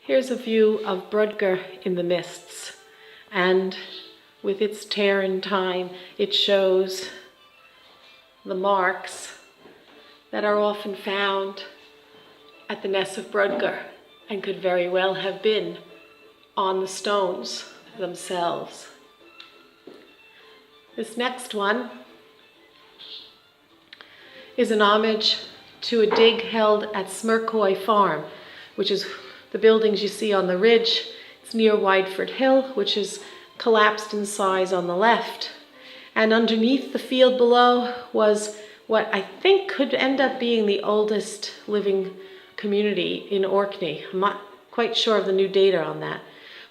Here's a view of Breadgur in the mists, and with its tear in time, it shows the marks that are often found at the ness of Breadgur and could very well have been on the stones themselves. This next one is an homage to a dig held at Smirkoi farm, which is the buildings you see on the ridge. It's near Wideford Hill, which is collapsed in size on the left. And underneath the field below was what I think could end up being the oldest living community in Orkney. I'm not quite sure of the new data on that.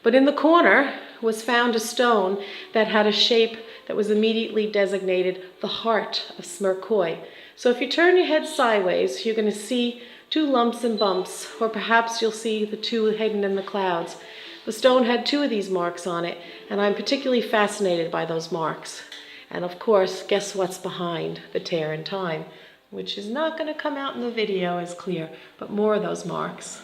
But in the corner was found a stone that had a shape that was immediately designated the heart of Smirkoi. So if you turn your head sideways, you're going to see two lumps and bumps, or perhaps you'll see the two hidden in the clouds. The stone had two of these marks on it, and I'm particularly fascinated by those marks. And of course, guess what's behind the tear in time, which is not going to come out in the video as clear, but more of those marks.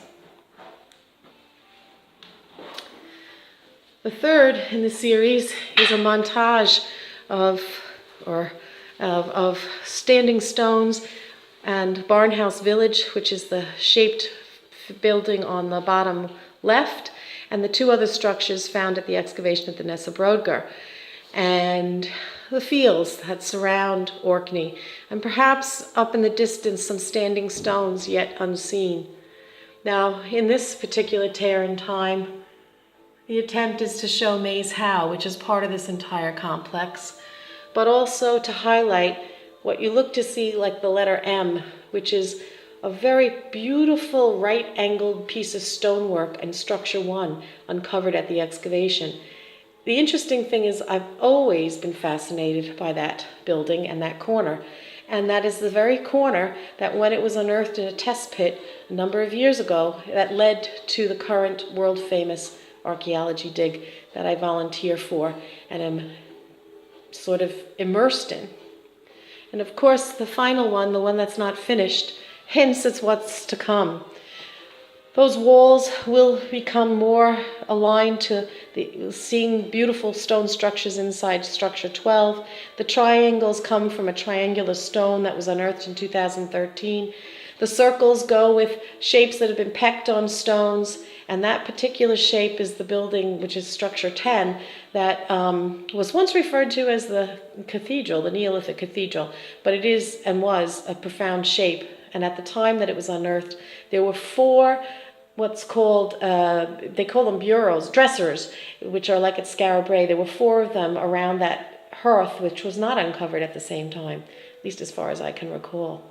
The third in the series is a montage of standing stones and barnhouse village, which is the shaped building on the bottom left, and the two other structures found at the excavation at the ness of Breadgur, and the fields that surround Orkney, and perhaps up in the distance some standing stones yet unseen. Now, in this particular tear in time, the attempt is to show Maze How, which is part of this entire complex, but also to highlight what you look to see like the letter M, which is a very beautiful right-angled piece of stonework and structure one uncovered at the excavation. The interesting thing is I've always been fascinated by that building and that corner, and that is the very corner that when it was unearthed in a test pit a number of years ago, that led to the current world-famous archaeology dig that I volunteer for and am sort of immersed in. And of course, the final one, the one that's not finished, hints at what's to come. Those walls will become more aligned to seeing beautiful stone structures inside structure 12. The triangles come from a triangular stone that was unearthed in 2013. The circles go with shapes that have been pecked on stones, and that particular shape is the building, which is structure 10, that was once referred to as the cathedral, the Neolithic cathedral, but it is and was a profound shape. And at the time that it was unearthed, there were four what's called, they call them bureaus, dressers, which are like at Skara Brae. There were four of them around that hearth, which was not uncovered at the same time, at least as far as I can recall.